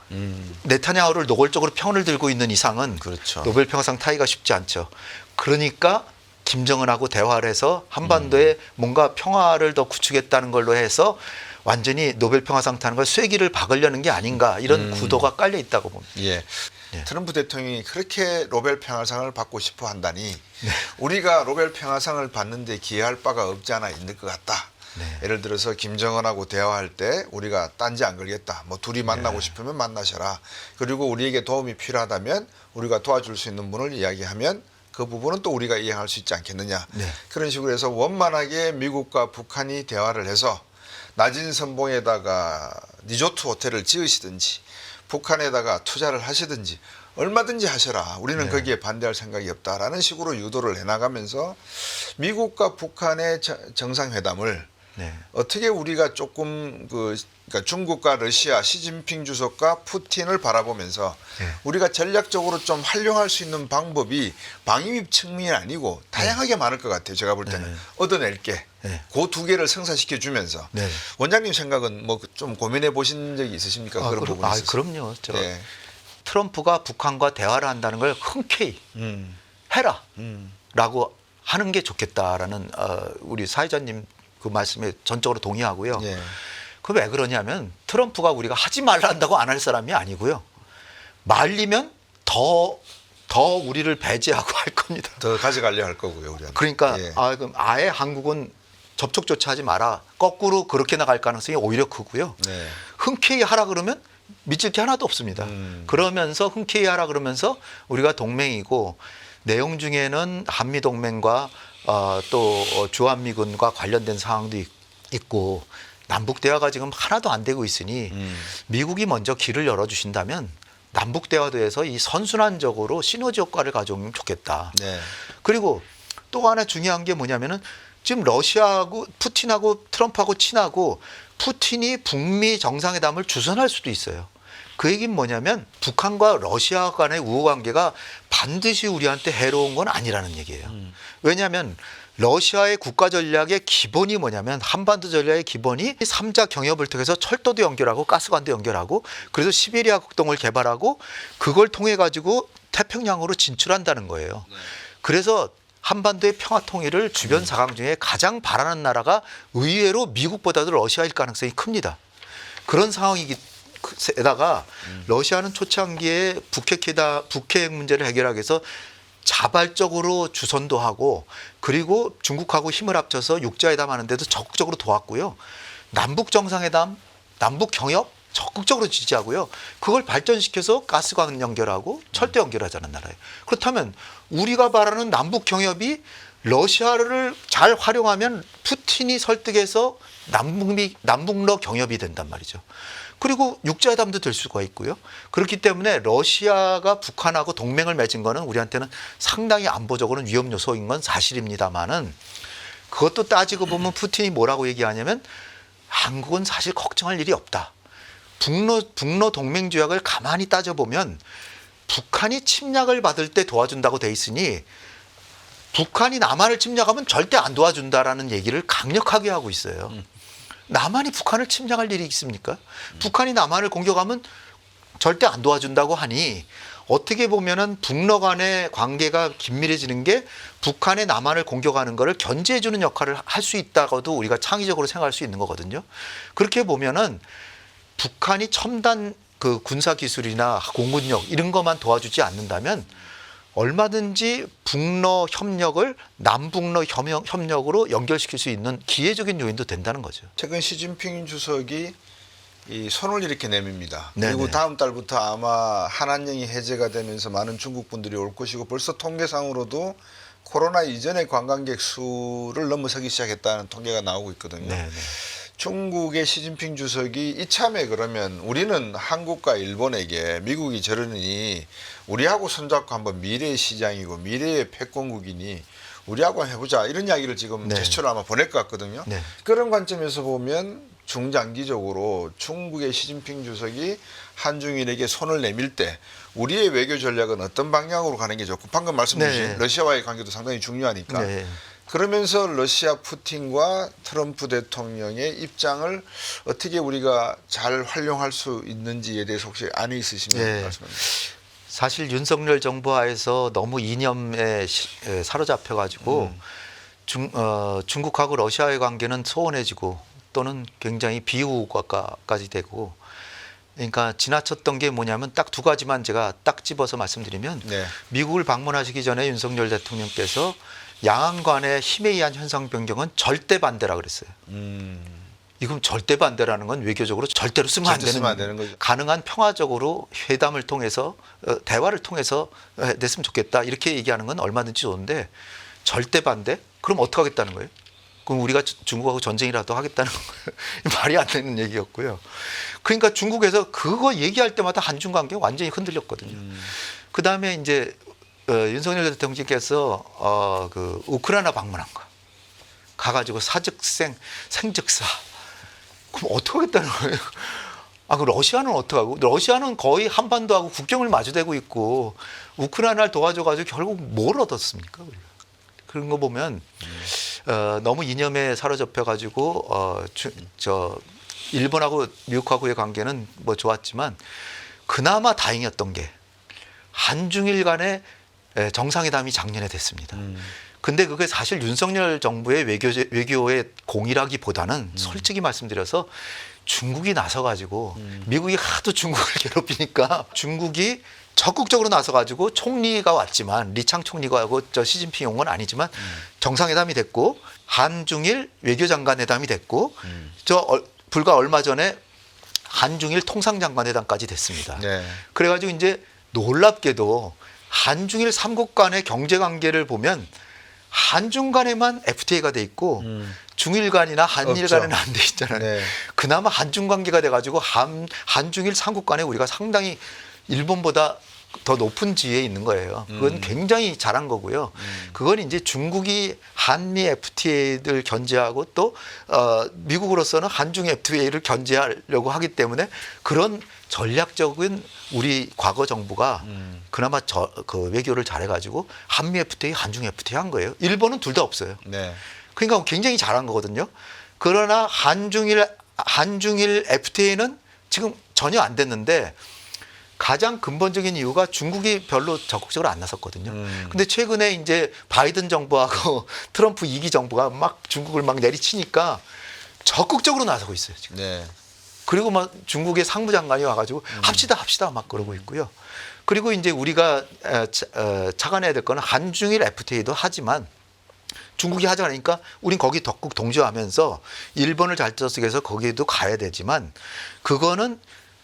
네타냐후를 노골적으로 편을 들고 있는 이상은 그렇죠. 노벨 평화상 타기가 쉽지 않죠. 그러니까 김정은하고 대화를 해서 한반도에 뭔가 평화를 더 구축했다는 걸로 해서 완전히 노벨 평화상 타는 걸 쐐기를 박으려는 게 아닌가 이런 구도가 깔려 있다고 봅니다. 예. 예. 트럼프 대통령이 그렇게 노벨 평화상을 받고 싶어 한다니 우리가 노벨 평화상을 받는데 기여할 바가 없지 않아 있는 것 같다. 네. 예를 들어서 김정은하고 대화할 때 우리가 딴지 안 걸겠다. 뭐 둘이 만나고 싶으면 만나셔라. 그리고 우리에게 도움이 필요하다면 우리가 도와줄 수 있는 분을 이야기하면 그 부분은 또 우리가 이행할 수 있지 않겠느냐. 네. 그런 식으로 해서 원만하게 미국과 북한이 대화를 해서 낮은 선봉에다가 리조트 호텔을 지으시든지 북한에다가 투자를 하시든지 얼마든지 하셔라. 우리는 네. 거기에 거기에 반대할 생각이 없다라는 식으로 유도를 해나가면서 미국과 북한의 정상회담을 네. 어떻게 우리가 조금 그러니까 중국과 러시아 시진핑 주석과 푸틴을 바라보면서 네. 우리가 전략적으로 좀 활용할 수 있는 방법이 방위비 측면이 아니고 다양하게 많을 것 같아요. 제가 볼 때는 네. 얻어낼 게. 네. 그 두 개를 성사시켜 주면서 네. 원장님 생각은 뭐 좀 고민해 보신 적이 있으십니까? 그런 부분에 있어서. 그럼요. 네. 트럼프가 북한과 대화를 한다는 걸 흔쾌히 해라 라고 하는 게 좋겠다라는 우리 사회자님 그 말씀에 전적으로 동의하고요. 예. 그 왜 그러냐면 트럼프가 우리가 하지 말라 한다고 안 할 사람이 아니고요. 말리면 더 우리를 배제하고 할 겁니다. 더 가져가려 할 거고요, 우리한테. 그러니까 예. 그럼 아예 한국은 접촉조차 하지 마라. 거꾸로 그렇게 나갈 가능성이 오히려 크고요. 네. 흔쾌히 하라 그러면 믿을 게 하나도 없습니다. 그러면서 흔쾌히 하라 그러면서 우리가 동맹이고 내용 중에는 한미동맹과 또 주한미군과 관련된 상황도 있고 남북 대화가 지금 하나도 안 되고 있으니 미국이 먼저 길을 열어주신다면 남북 대화도에서 이 선순환적으로 시너지 효과를 가져오면 좋겠다. 네. 그리고 또 하나 중요한 게 뭐냐면은 지금 러시아하고 푸틴하고 트럼프하고 친하고 푸틴이 북미 정상회담을 주선할 수도 있어요. 그 얘기는 뭐냐면 북한과 러시아 간의 우호 관계가 반드시 우리한테 해로운 건 아니라는 얘기예요. 왜냐하면 러시아의 국가 전략의 기본이 뭐냐면 한반도 전략의 기본이 3자 경협을 통해서 철도도 연결하고 가스관도 연결하고 그래서 시베리아 국동을 개발하고 그걸 통해 가지고 태평양으로 진출한다는 거예요. 그래서 한반도의 평화 통일을 주변 4강 중에 가장 바라는 나라가 의외로 미국보다도 러시아일 가능성이 큽니다. 그런 상황에다가 러시아는 초창기에 북핵 문제를 해결하기 위해서 자발적으로 주선도 하고 그리고 중국하고 힘을 합쳐서 육자회담 하는데도 적극적으로 도왔고요. 남북 정상회담, 남북 경협 적극적으로 지지하고요. 그걸 발전시켜서 가스관 연결하고 철도 연결하자는 나라예요. 그렇다면 우리가 바라는 남북 경협이 러시아를 잘 활용하면 푸틴이 설득해서 남북러 경협이 된단 말이죠. 그리고 육자회담도 될 수가 있고요. 그렇기 때문에 러시아가 북한하고 동맹을 맺은 거는 우리한테는 상당히 안보적으로는 위험 요소인 건 사실입니다만은 그것도 따지고 보면 푸틴이 뭐라고 얘기하냐면 한국은 사실 걱정할 일이 없다. 북러 동맹 조약을 가만히 따져보면 북한이 침략을 받을 때 도와준다고 돼 있으니 북한이 남한을 침략하면 절대 안 도와준다라는 얘기를 강력하게 하고 있어요. 남한이 북한을 침략할 일이 있습니까? 북한이 남한을 공격하면 절대 안 도와준다고 하니 어떻게 보면은 북러 간의 관계가 긴밀해지는 게 북한의 남한을 공격하는 것을 견제해주는 역할을 할 수 있다고도 우리가 창의적으로 생각할 수 있는 거거든요. 그렇게 보면은 북한이 첨단 그 군사 기술이나 공군력 이런 것만 도와주지 않는다면 얼마든지 북러 협력을 남북러 협력으로 연결시킬 수 있는 기회적인 요인도 된다는 거죠. 최근 시진핑 주석이 이 손을 이렇게 내밉니다. 네네. 그리고 다음 달부터 아마 한한령이 해제가 되면서 많은 중국 분들이 올 것이고 벌써 통계상으로도 코로나 이전의 관광객 수를 넘어서기 시작했다는 통계가 나오고 있거든요. 네네. 중국의 시진핑 주석이 이참에 그러면 우리는 한국과 일본에게 미국이 저러니 우리하고 손잡고 한번 미래의 시장이고 미래의 패권국이니 우리하고 한번 해보자 이런 이야기를 지금 네. 제스처를 아마 보낼 것 같거든요. 네. 그런 관점에서 보면 중장기적으로 중국의 시진핑 주석이 한중일에게 손을 내밀 때 우리의 외교 전략은 어떤 방향으로 가는 게 좋고 방금 말씀 주신 네. 러시아와의 관계도 상당히 중요하니까 네. 그러면서 러시아 푸틴과 트럼프 대통령의 입장을 어떻게 우리가 잘 활용할 수 있는지에 대해서 혹시 안이 있으시면 네. 말씀해 주세요. 사실 윤석열 정부 하에서 너무 이념에 사로잡혀가지고 중국하고 러시아의 관계는 소원해지고 또는 굉장히 비우가까지 되고 그러니까 지나쳤던 게 뭐냐면 딱 두 가지만 제가 딱 집어서 말씀드리면 네. 미국을 방문하시기 전에 윤석열 대통령께서 양안 간의 힘에 의한 현상 변경은 절대 반대라 그랬어요. 이건 절대 반대라는 건 외교적으로 절대로 쓰면 안 되는 거죠. 가능한 평화적으로 회담을 통해서 대화를 통해서 됐으면 좋겠다 이렇게 얘기하는 건 얼마든지 좋은데 절대 반대? 그럼 어떻게 하겠다는 거예요? 그럼 우리가 중국하고 전쟁이라도 하겠다는 거예요. 말이 안 되는 얘기였고요. 그러니까 중국에서 그거 얘기할 때마다 한중 관계가 완전히 흔들렸거든요. 그다음에 이제 윤석열 대통령께서 그 우크라이나 방문한 거 가가지고 생즉사 그럼 어떻게 하겠다는 거예요? 아, 그 러시아는 어떻게 하고? 러시아는 거의 한반도하고 국경을 마주대고 있고 우크라이나를 도와줘가지고 결국 뭘 얻었습니까? 우리가? 그런 거 보면 너무 이념에 사로잡혀가지고 일본하고 미국하고의 관계는 뭐 좋았지만 그나마 다행이었던 게 한중일 간의 정상회담이 작년에 됐습니다. 근데 그게 사실 윤석열 정부의 외교의 공이라기보다는 솔직히 말씀드려서 중국이 나서가지고 미국이 하도 중국을 괴롭히니까 중국이 적극적으로 나서가지고 총리가 왔지만 리창 총리가 하고 시진핑이 온 건 아니지만 정상회담이 됐고 한중일 외교장관 회담이 됐고 불과 얼마 전에 한중일 통상장관 회담까지 됐습니다. 네. 그래가지고 이제 놀랍게도 한중일 3국 간의 경제관계를 보면 한중 간에만 FTA가 돼 있고 중일 간이나 한일 없죠. 간에는 안 돼 있잖아요. 네. 그나마 한중 관계가 돼가지고 한중일 삼국 간에 우리가 상당히 일본보다 더 높은 지위에 있는 거예요. 그건 굉장히 잘한 거고요. 그건 이제 중국이 한미 FTA를 견제하고 또 미국으로서는 한중 FTA를 견제하려고 하기 때문에 그런 전략적인 우리 과거 정부가 그나마 그 외교를 잘해가지고 한미 FTA, 한중 FTA 한 거예요. 일본은 둘 다 없어요. 네. 그러니까 굉장히 잘한 거거든요. 그러나 한중일 FTA는 지금 전혀 안 됐는데 가장 근본적인 이유가 중국이 별로 적극적으로 안 나섰거든요. 근데 최근에 이제 바이든 정부하고 트럼프 2기 정부가 막 중국을 막 내리치니까 적극적으로 나서고 있어요, 지금. 네. 그리고 막 중국의 상무장관이 와가지고 합시다 막 그러고 있고요. 그리고 이제 우리가 착안해야 될 거는 한중일 FTA도 하지만 중국이 하자 하니까 우린 거기 적극 동조하면서 일본을 잘 써쓰게해서 거기에도 가야 되지만 그거는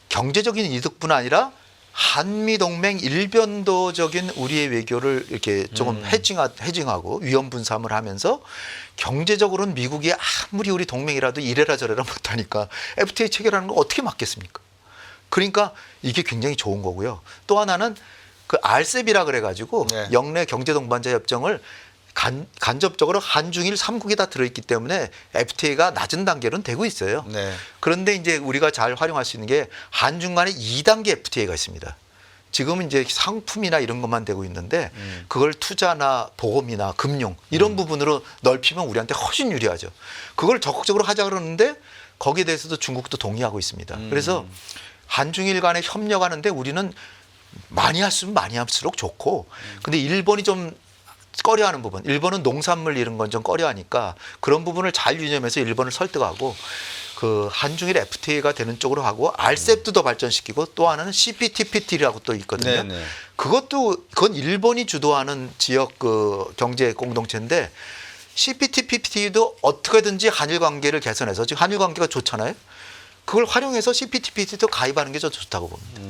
경제적인 이득뿐 아니라 한미동맹 일변도적인 우리의 외교를 이렇게 조금 해징하고 위험분담을 하면서 경제적으로는 미국이 아무리 우리 동맹이라도 이래라 저래라 못하니까 FTA 체결하는 거 어떻게 막겠습니까? 그러니까 이게 굉장히 좋은 거고요. 또 하나는 그 RCEP이라 그래가지고 네. 영내 경제동반자 협정을 간접적으로 한중일 3국이 다 들어있기 때문에 FTA가 낮은 단계로는 되고 있어요. 네. 그런데 이제 우리가 잘 활용할 수 있는 게 한중 간에 2단계 FTA가 있습니다. 지금은 이제 상품이나 이런 것만 되고 있는데 그걸 투자나 보험이나 금융 이런 부분으로 넓히면 우리한테 훨씬 유리하죠. 그걸 적극적으로 하자 그러는데 거기에 대해서도 중국도 동의하고 있습니다. 그래서 한중일 간에 협력하는데 우리는 많이 할수록 많이 할수록 좋고 근데 일본이 좀 꺼려하는 부분, 일본은 농산물 이런 건 좀 꺼려하니까 그런 부분을 잘 유념해서 일본을 설득하고 그 한중일 FTA가 되는 쪽으로 하고 RCEP도 더 발전시키고 또 하나는 CPTPP라고 또 있거든요. 네네. 그건 일본이 주도하는 지역 그 경제 공동체인데 CPTPP도 어떻게든지 한일 관계를 개선해서 지금 한일 관계가 좋잖아요. 그걸 활용해서 CPTPP도 가입하는 게 더 좋다고 봅니다.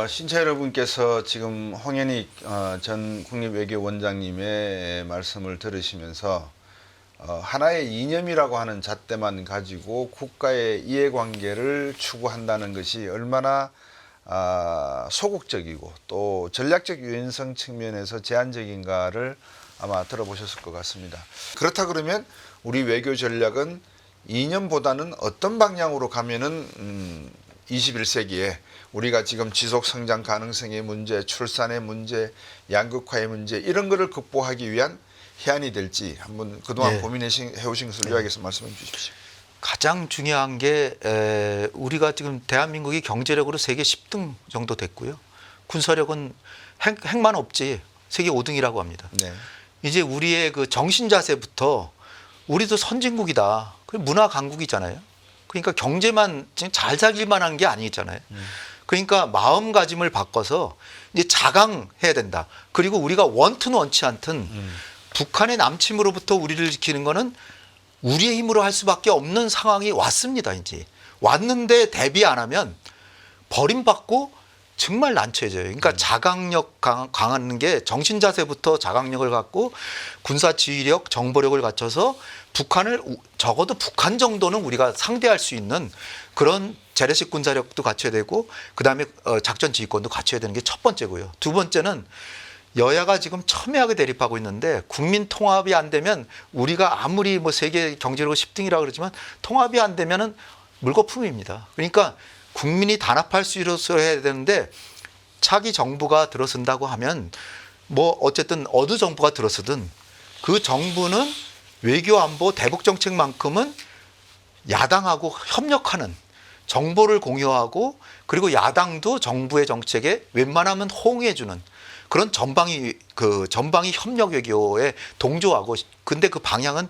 신차 여러분께서 지금 홍현익 전 국립외교원장님의 말씀을 들으시면서 하나의 이념이라고 하는 잣대만 가지고 국가의 이해관계를 추구한다는 것이 얼마나 소극적이고 또 전략적 유연성 측면에서 제한적인가를 아마 들어보셨을 것 같습니다. 그렇다 그러면 우리 외교 전략은 이념보다는 어떤 방향으로 가면은 21세기에 우리가 지금 지속 성장 가능성의 문제, 출산의 문제, 양극화의 문제 이런 거를 극복하기 위한 해안이 될지 한번 그동안 네. 고민해 오신 것을 요약해서 말씀해 주십시오. 가장 중요한 게 우리가 지금 대한민국이 경제력으로 세계 10등 정도 됐고요. 군사력은 핵만 없지 세계 5등이라고 합니다. 네. 이제 우리의 그 정신 자세부터 우리도 선진국이다. 문화 강국이잖아요. 그러니까 경제만 지금 잘 살길만 한 게 아니잖아요. 그러니까 마음가짐을 바꿔서 이제 자강해야 된다. 그리고 우리가 원튼 원치 않든 북한의 남침으로부터 우리를 지키는 거는 우리의 힘으로 할 수밖에 없는 상황이 왔습니다. 이제 왔는데 대비 안 하면 버림받고 정말 난처해져요. 그러니까 자강력 강하는 게 정신 자세부터 자강력을 갖고 군사 지휘력, 정보력을 갖춰서 북한을 적어도 북한 정도는 우리가 상대할 수 있는 그런 재래식 군사력도 갖춰야 되고 그다음에 작전 지휘권도 갖춰야 되는 게 첫 번째고요. 두 번째는 여야가 지금 첨예하게 대립하고 있는데 국민 통합이 안 되면 우리가 아무리 뭐 세계 경제력으로 10등이라고 그러지만 통합이 안 되면은 물거품입니다. 그러니까 국민이 단합할 수 있어야 되는데 차기 정부가 들어선다고 하면 뭐 어쨌든 어느 정부가 들어서든 그 정부는 외교 안보 대북 정책만큼은 야당하고 협력하는 정보를 공유하고 그리고 야당도 정부의 정책에 웬만하면 호응해주는 그런 전방위 협력 외교에 동조하고 근데 그 방향은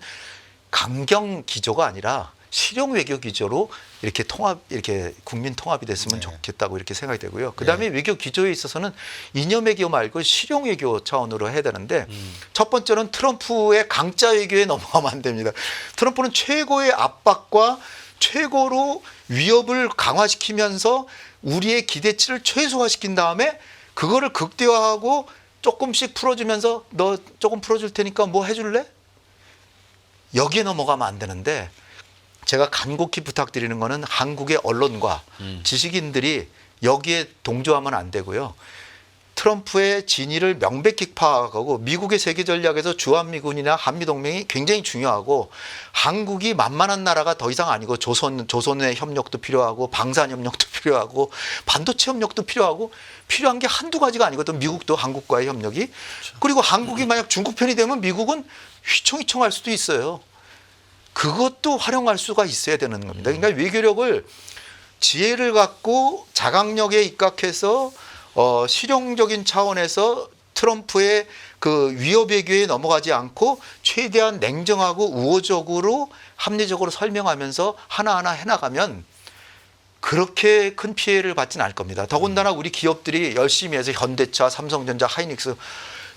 강경 기조가 아니라 실용 외교 기조로 이렇게 국민 통합이 됐으면 좋겠다고 이렇게 생각이 되고요. 그다음에 외교 기조에 있어서는 이념 외교 말고 실용 외교 차원으로 해야 되는데 첫 번째는 트럼프의 강짜 외교에 넘어가면 안 됩니다. 트럼프는 최고의 압박과 최고로 위협을 강화시키면서 우리의 기대치를 최소화시킨 다음에 그거를 극대화하고 조금씩 풀어주면서 너 조금 풀어줄 테니까 뭐 해줄래? 여기에 넘어가면 안 되는데 제가 간곡히 부탁드리는 거는 한국의 언론과 지식인들이 여기에 동조하면 안 되고요. 트럼프의 진위를 명백히 파악하고 미국의 세계 전략에서 주한미군이나 한미동맹이 굉장히 중요하고 한국이 만만한 나라가 더 이상 아니고 조선의 협력도 필요하고 방산 협력도 필요하고 반도체 협력도 필요하고 필요한 게 한두 가지가 아니거든. 미국도 한국과의 협력이. 그리고 한국이 만약 중국 편이 되면 미국은 휘청휘청할 수도 있어요. 그것도 활용할 수가 있어야 되는 겁니다. 그러니까 외교력을 지혜를 갖고 자각력에 입각해서 실용적인 차원에서 트럼프의 그 위협 외교에 넘어가지 않고 최대한 냉정하고 우호적으로 합리적으로 설명하면서 하나하나 해나가면 그렇게 큰 피해를 받지는 않을 겁니다. 더군다나 우리 기업들이 열심히 해서 현대차, 삼성전자, 하이닉스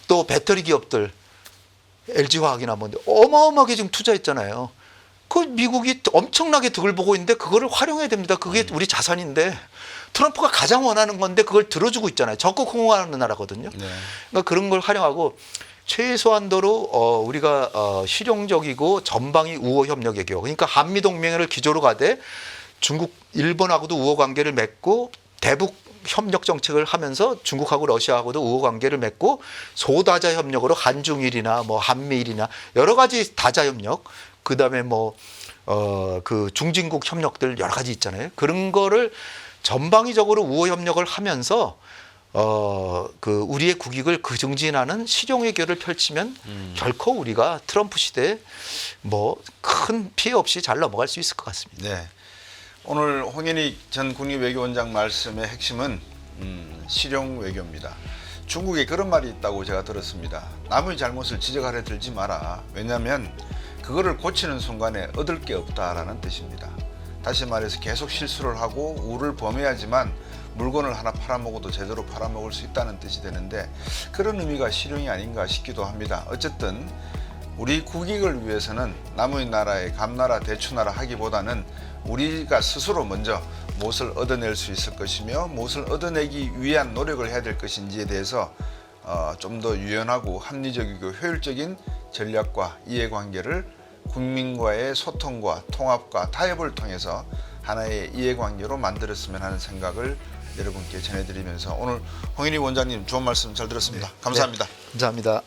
또 배터리 기업들 LG화학이나 뭐 어마어마하게 지금 투자했잖아요. 그 미국이 엄청나게 득을 보고 있는데 그거를 활용해야 됩니다. 그게 우리 자산인데 트럼프가 가장 원하는 건데 그걸 들어주고 있잖아요. 적극 홍보하는 나라거든요. 네. 그러니까 그런 걸 활용하고 최소한도로 우리가 실용적이고 전방위 우호 협력 외교. 그러니까 한미 동맹을 기조로 가되 중국, 일본하고도 우호 관계를 맺고 대북 협력 정책을 하면서 중국하고 러시아하고도 우호 관계를 맺고 소다자 협력으로 한중일이나 뭐 한미일이나 여러 가지 다자 협력, 그다음에 뭐 그 중진국 협력들 여러 가지 있잖아요. 그런 거를 전방위적으로 우호 협력을 하면서 그 우리의 국익을 증진하는 실용 외교를 펼치면 결코 우리가 트럼프 시대에 뭐 큰 피해 없이 잘 넘어갈 수 있을 것 같습니다. 네. 오늘 홍현희 전 국립외교원장 말씀의 핵심은 실용 외교입니다. 중국에 그런 말이 있다고 제가 들었습니다. 남의 잘못을 지적하려 들지 마라. 왜냐하면 그거를 고치는 순간에 얻을 게 없다라는 뜻입니다. 다시 말해서 계속 실수를 하고 우를 범해야지만 물건을 하나 팔아먹어도 제대로 팔아먹을 수 있다는 뜻이 되는데 그런 의미가 실용이 아닌가 싶기도 합니다. 어쨌든 우리 국익을 위해서는 남의 나라의 감나라 대추나라 하기보다는 우리가 스스로 먼저 무엇을 얻어낼 수 있을 것이며 무엇을 얻어내기 위한 노력을 해야 될 것인지에 대해서 좀 더 유연하고 합리적이고 효율적인 전략과 이해관계를 국민과의 소통과 통합과 타협을 통해서 하나의 이해관계로 만들었으면 하는 생각을 여러분께 전해드리면서 오늘 홍현희 원장님 좋은 말씀 잘 들었습니다. 감사합니다. 네, 감사합니다.